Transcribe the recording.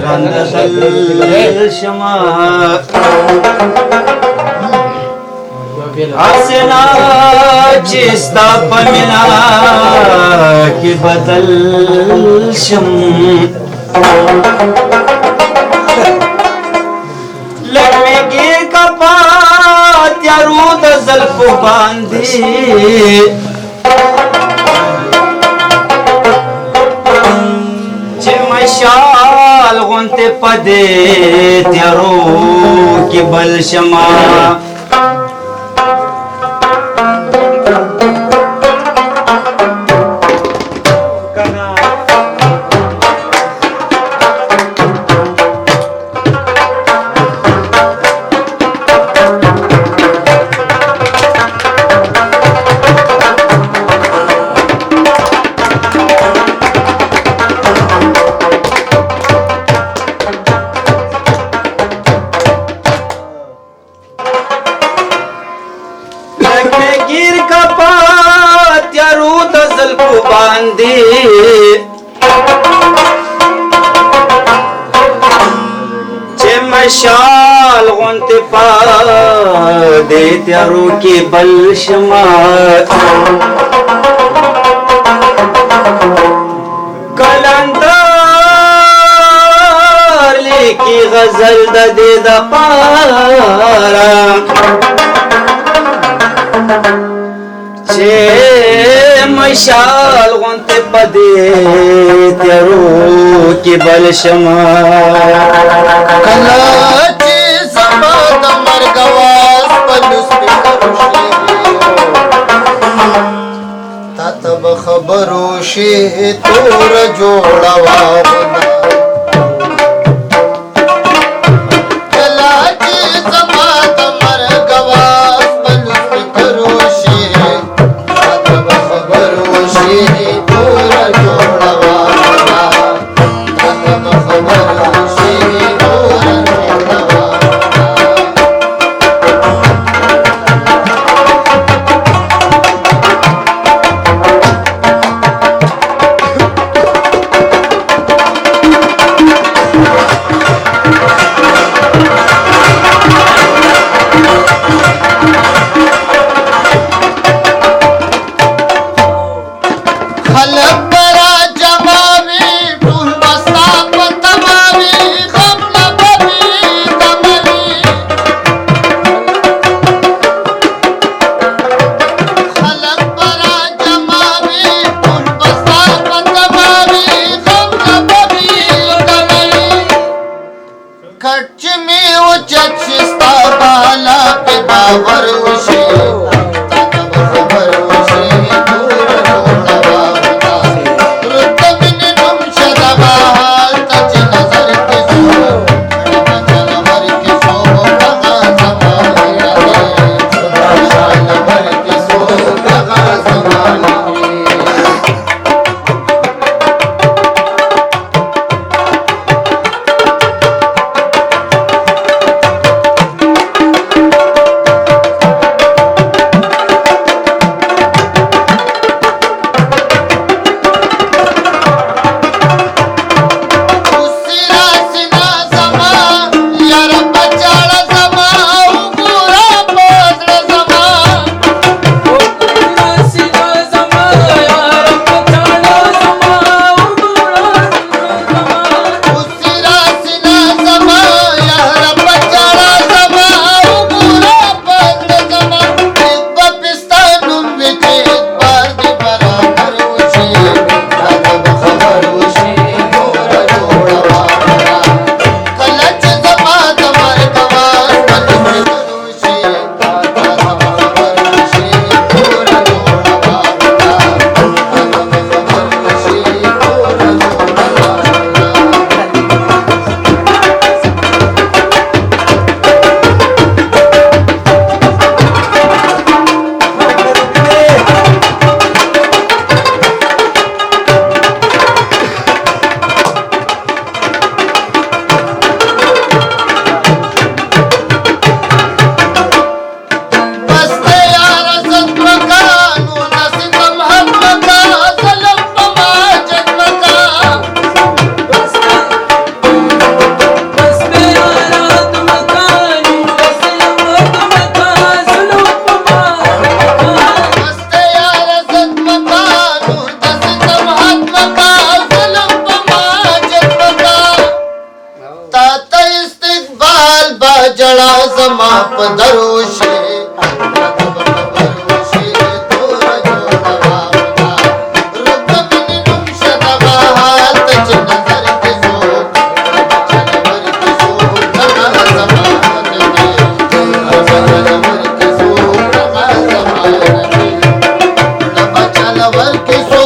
رندل شما اسنا چستا پمینا کی بدل شم لگوی گیر کپا تیارو د زلفو باندې چې مشال غونته پدې تیارو کې بل شما گیر کپا تیارو د زلفو باندې چې مشال غونته پدې تیارو کې بل شما کلندر لیکي غزل د دې د پاره چې مشال غونته پدې تیارو کې بل شما کله چې سبا د مرګ واس په لسبي کروشي تا ته خبرو شي تور جوړوا दरोशे तब खबरोशे तोर जोड़वा रुक बिन नुमशद बात च नजर के सो चलवर के सो रमा जमान में चलवर के सो रमा जमान में चलवर के सो